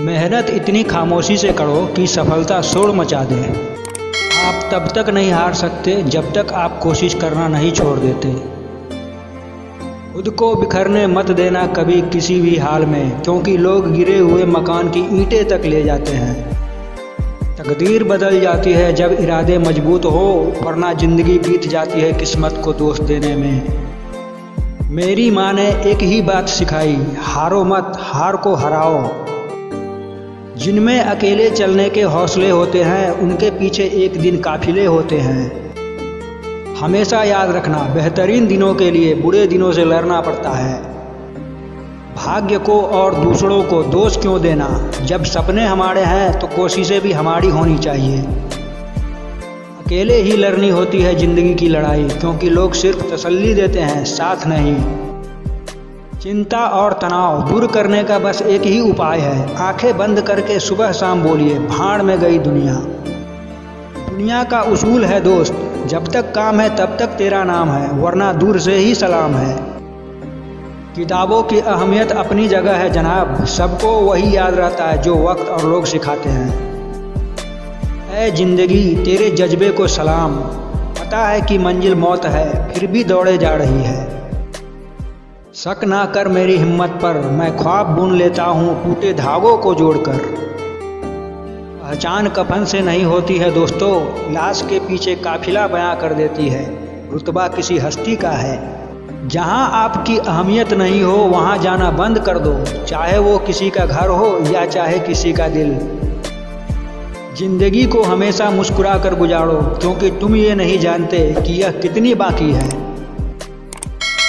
मेहनत इतनी खामोशी से करो कि सफलता शोर मचा दे। आप तब तक नहीं हार सकते जब तक आप कोशिश करना नहीं छोड़ देते। खुद को बिखरने मत देना कभी किसी भी हाल में, क्योंकि लोग गिरे हुए मकान की ईंटें तक ले जाते हैं। तकदीर बदल जाती है जब इरादे मजबूत हो, वरना जिंदगी बीत जाती है किस्मत को दोष देने में। मेरी माँ ने एक ही बात सिखाई, हारो मत, हार को हराओ। जिनमें अकेले चलने के हौसले होते हैं उनके पीछे एक दिन काफिले होते हैं। हमेशा याद रखना, बेहतरीन दिनों के लिए बुरे दिनों से लड़ना पड़ता है। भाग्य को और दूसरों को दोष क्यों देना, जब सपने हमारे हैं तो कोशिशें भी हमारी होनी चाहिए। अकेले ही लड़नी होती है ज़िंदगी की लड़ाई, क्योंकि लोग सिर्फ तसल्ली देते हैं, साथ नहीं। चिंता और तनाव दूर करने का बस एक ही उपाय है, आंखें बंद करके सुबह शाम बोलिए, भाड़ में गई दुनिया। दुनिया का उसूल है दोस्त, जब तक काम है तब तक तेरा नाम है, वरना दूर से ही सलाम है। किताबों की अहमियत अपनी जगह है जनाब, सबको वही याद रहता है जो वक्त और लोग सिखाते हैं। ऐ जिंदगी तेरे जज्बे को सलाम, पता है कि मंजिल मौत है, फिर भी दौड़े जा रही है। शक ना कर मेरी हिम्मत पर, मैं ख्वाब बुन लेता हूँ टूटे धागों को जोड़कर। पहचान कफन से नहीं होती है दोस्तों, लाश के पीछे काफिला बयां कर देती है। रुतबा किसी हस्ती का है, जहाँ आपकी अहमियत नहीं हो वहाँ जाना बंद कर दो, चाहे वो किसी का घर हो या चाहे किसी का दिल। जिंदगी को हमेशा मुस्कुरा कर गुजारो, क्योंकि तुम ये नहीं जानते कि यह कितनी बाकी है।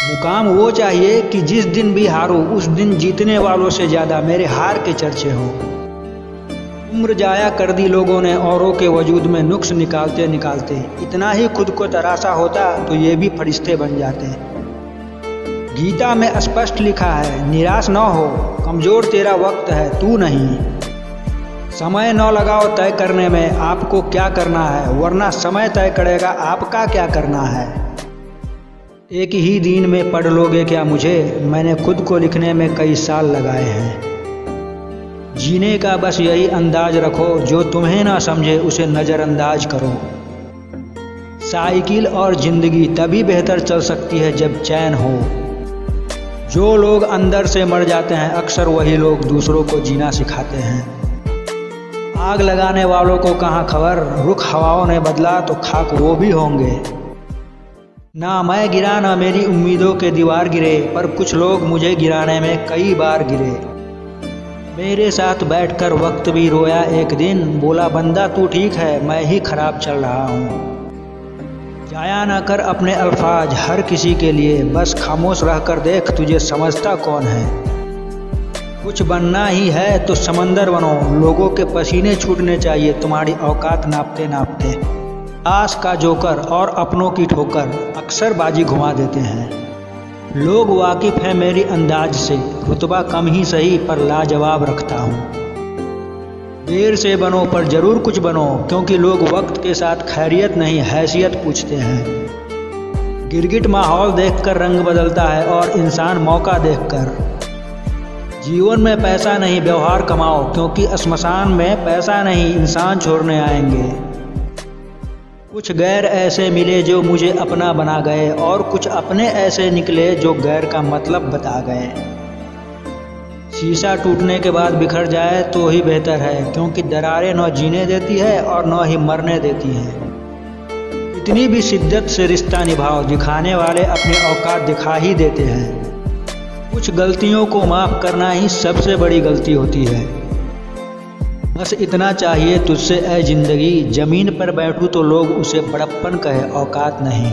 मुकाम वो चाहिए कि जिस दिन भी हारो उस दिन जीतने वालों से ज़्यादा मेरे हार के चर्चे हो। उम्र जाया कर दी लोगों ने औरों के वजूद में नुक्स निकालते निकालते, इतना ही खुद को तराशा होता तो ये भी फरिश्ते बन जाते। गीता में स्पष्ट लिखा है, निराश न हो, कमज़ोर तेरा वक्त है, तू नहीं। समय न लगाओ तय करने में आपको क्या करना है, वरना समय तय करेगा आपका क्या करना है। एक ही दिन में पढ़ लोगे क्या मुझे, मैंने खुद को लिखने में कई साल लगाए हैं। जीने का बस यही अंदाज रखो, जो तुम्हें ना समझे उसे नज़रअंदाज करो। साइकिल और ज़िंदगी तभी बेहतर चल सकती है जब चैन हो। जो लोग अंदर से मर जाते हैं अक्सर वही लोग दूसरों को जीना सिखाते हैं। आग लगाने वालों को कहाँ खबर, रुख हवाओं ने बदला तो खाक वो भी होंगे। ना मैं गिरा ना मेरी उम्मीदों के दीवार गिरे, पर कुछ लोग मुझे गिराने में कई बार गिरे। मेरे साथ बैठकर वक्त भी रोया एक दिन, बोला बंदा तू ठीक है, मैं ही खराब चल रहा हूँ। जाया ना कर अपने अल्फाज हर किसी के लिए, बस खामोश रहकर देख तुझे समझता कौन है। कुछ बनना ही है तो समंदर बनो, लोगों के पसीने छूटने चाहिए तुम्हारी औकात नापते नापते। आस का जोकर और अपनों की ठोकर अक्सर बाजी घुमा देते हैं। लोग वाकिफ़ हैं मेरी अंदाज से, रुतबा कम ही सही पर लाजवाब रखता हूँ। देर से बनो पर ज़रूर कुछ बनो, क्योंकि लोग वक्त के साथ खैरियत नहीं हैसियत पूछते हैं। गिरगिट माहौल देखकर रंग बदलता है और इंसान मौका देखकर। जीवन में पैसा नहीं व्यवहार कमाओ, क्योंकि श्मशान में पैसा नहीं इंसान छोड़ने आएंगे। कुछ गैर ऐसे मिले जो मुझे अपना बना गए, और कुछ अपने ऐसे निकले जो गैर का मतलब बता गए। शीशा टूटने के बाद बिखर जाए तो ही बेहतर है, क्योंकि दरारें न जीने देती है और न ही मरने देती है। इतनी भी शिद्दत से रिश्ता निभाओ, दिखाने वाले अपनी औकात दिखा ही देते हैं। कुछ गलतियों को माफ़ करना ही सबसे बड़ी गलती होती है। बस इतना चाहिए तुझसे ऐ जिंदगी, ज़मीन पर बैठूं तो लोग उसे बड़प्पन कहे, औकात नहीं।